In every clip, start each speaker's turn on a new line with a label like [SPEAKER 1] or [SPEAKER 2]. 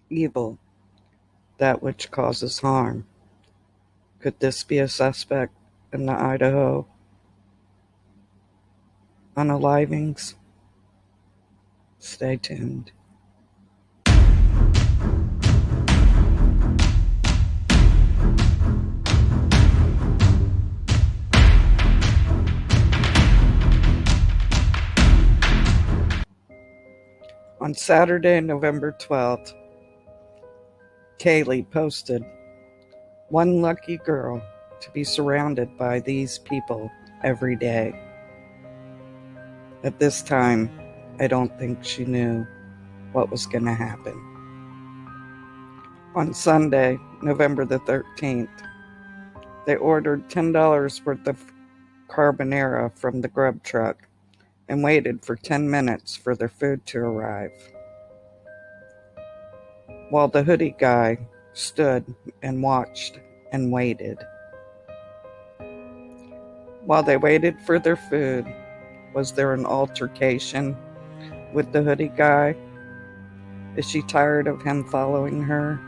[SPEAKER 1] evil, that which causes harm. Could this be a suspect in the Idaho unalivings? Stay tuned. On Saturday, November 12th, Kaylee posted, "One lucky girl to be surrounded by these people every day." At this time, I don't think she knew what was going to happen. On Sunday, November the 13th, they ordered $10 worth of carbonara from the grub truck and waited for 10 minutes for their food to arrive, while the hoodie guy stood and watched and waited. While they waited for their food, was there an altercation with the hoodie guy? Is she tired of him following her?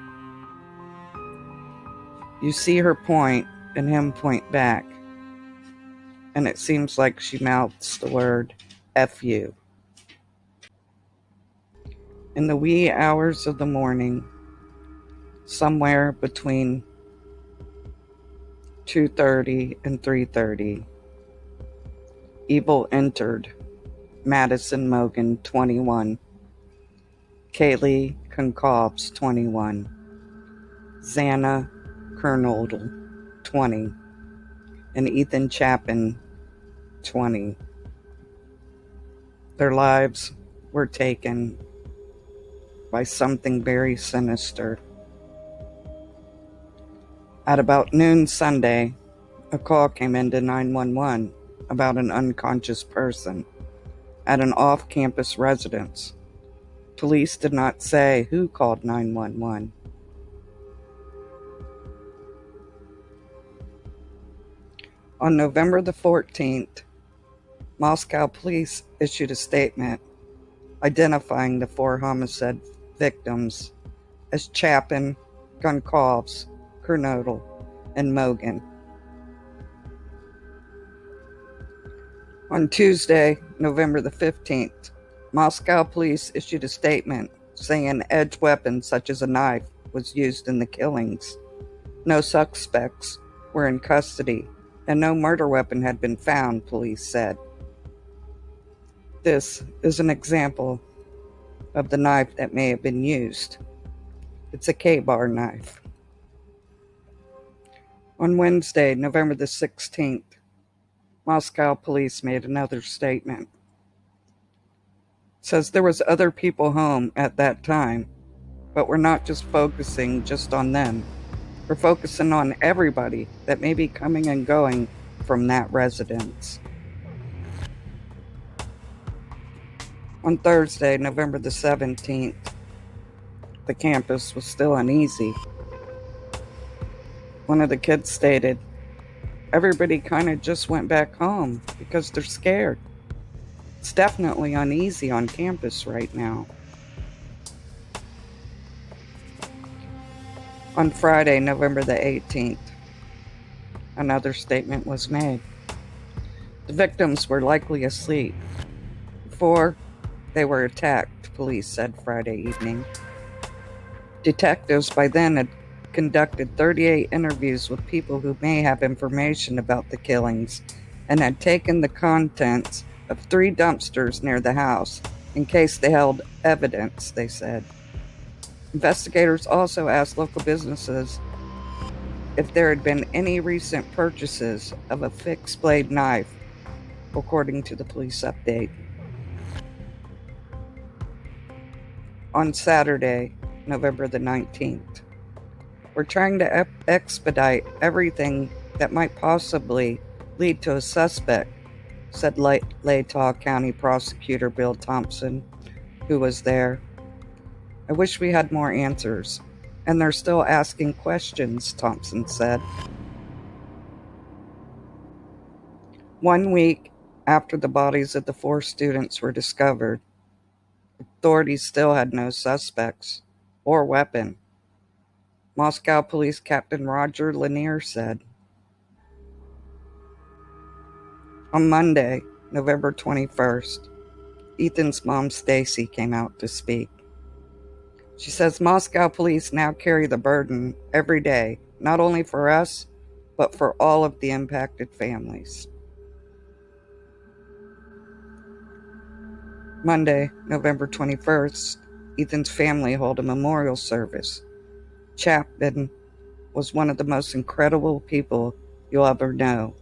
[SPEAKER 1] You see her point and him point back, and it seems like she mouths the word F you. In the wee hours of the morning, somewhere between 2:30 and 3:30, evil entered Madison Mogan, 21, Kaylee Konkovs, 21, Xana Kernodle, 20, and Ethan Chapin, 20. Their lives were taken by something very sinister. At about noon Sunday, a call came into 911 about an unconscious person at an off-campus residence. Police did not say who called 911. On November the 14th, Moscow police issued a statement identifying the 4 homicide victims as Chapin, Gunkovs, Kernodle, and Mogan. On Tuesday, November the 15th, Moscow police issued a statement saying an edged weapon such as a knife was used in the killings. No suspects were in custody, and no murder weapon had been found, police said. This is an example of the knife that may have been used. It's a K-bar knife. On Wednesday, November the 16th, Moscow police made another statement. It says there was other people home at that time, but we're not just focusing just on them. We're focusing on everybody that may be coming and going from that residence. On Thursday, November the 17th, the campus was still uneasy. One of the kids stated, "Everybody kind of just went back home because they're scared. It's definitely uneasy on campus right now." On Friday, November the 18th, another statement was made. The victims were likely asleep before they were attacked, police said Friday evening. Detectives by then had conducted 38 interviews with people who may have information about the killings and had taken the contents of 3 dumpsters near the house in case they held evidence, they said. Investigators also asked local businesses if there had been any recent purchases of a fixed blade knife, according to the police update. On Saturday, November the 19th, we're trying to expedite everything that might possibly lead to a suspect, said Latah County Prosecutor Bill Thompson, who was there. "I wish we had more answers, and they're still asking questions," Thompson said. 1 week after the bodies of the 4 students were discovered, authorities still had no suspects or weapon, Moscow Police Captain Roger Lanier said. On Monday, November 21st, Ethan's mom, Stacy, came out to speak. She says Moscow police now carry the burden every day, not only for us, but for all of the impacted families. Monday, November 21st, Ethan's family held a memorial service. Chapman was one of the most incredible people you'll ever know,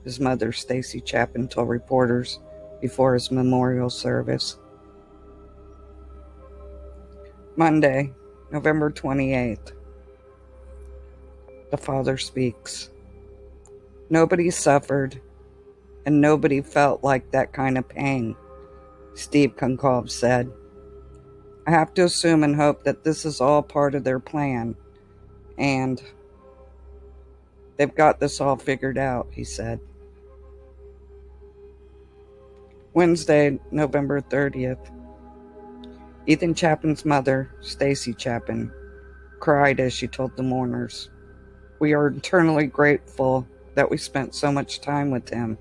[SPEAKER 1] his mother, Stacy Chapman, told reporters before his memorial service. Monday, November 28th, the father speaks. Nobody suffered, and nobody felt like that kind of pain, Steve Konkov said. I have to assume and hope that this is all part of their plan, and they've got this all figured out, he said. Wednesday, November 30th, Ethan Chapman's mother, Stacy Chapman, cried as she told the mourners, "We are eternally grateful that we spent so much time with him.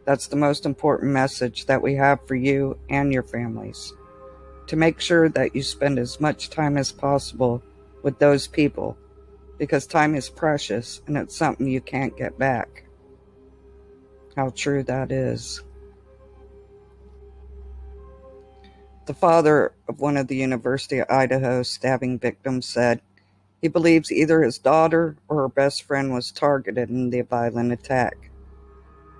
[SPEAKER 1] That's the most important message that we have for you and your families. To make sure that you spend as much time as possible with those people, because time is precious and it's something you can't get back." How true that is. The father of one of the University of Idaho stabbing victims said he believes either his daughter or her best friend was targeted in the violent attack,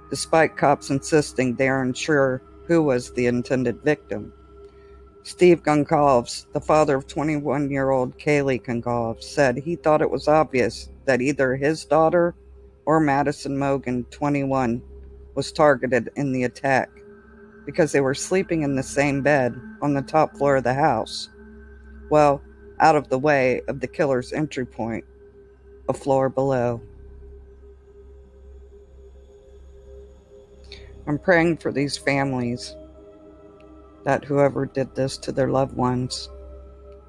[SPEAKER 1] despite cops insisting they are unsure who was the intended victim. Steve Gonkovs, the father of 21-year-old Kaylee Gonkovs, said he thought it was obvious that either his daughter or Madison Mogan, 21, was targeted in the attack because they were sleeping in the same bed on the top floor of the house, well, out of the way of the killer's entry point, a floor below. I'm praying for these families, that whoever did this to their loved ones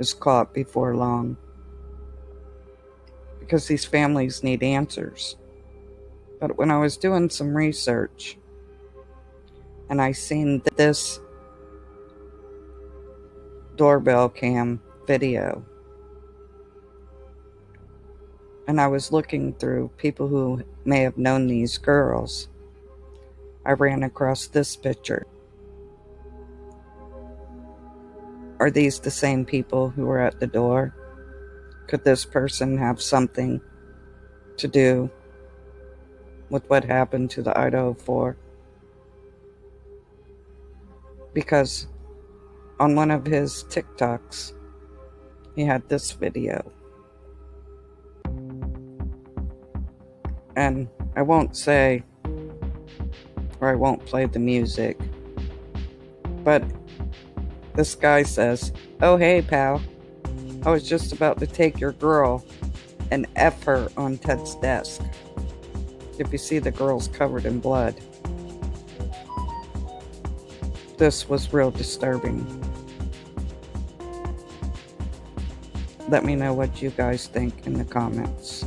[SPEAKER 1] is caught before long, because these families need answers. But when I was doing some research and I seen this doorbell cam video, and I was looking through people who may have known these girls, I ran across this picture. Are these the same people who were at the door? Could this person have something to do with what happened to the Idaho 4? Because on one of his TikToks, he had this video. And I won't say, or I won't play the music, but this guy says, "Oh, hey, pal. I was just about to take your girl and F her on Ted's desk." If you see the girl's covered in blood. This was real disturbing. Let me know what you guys think in the comments.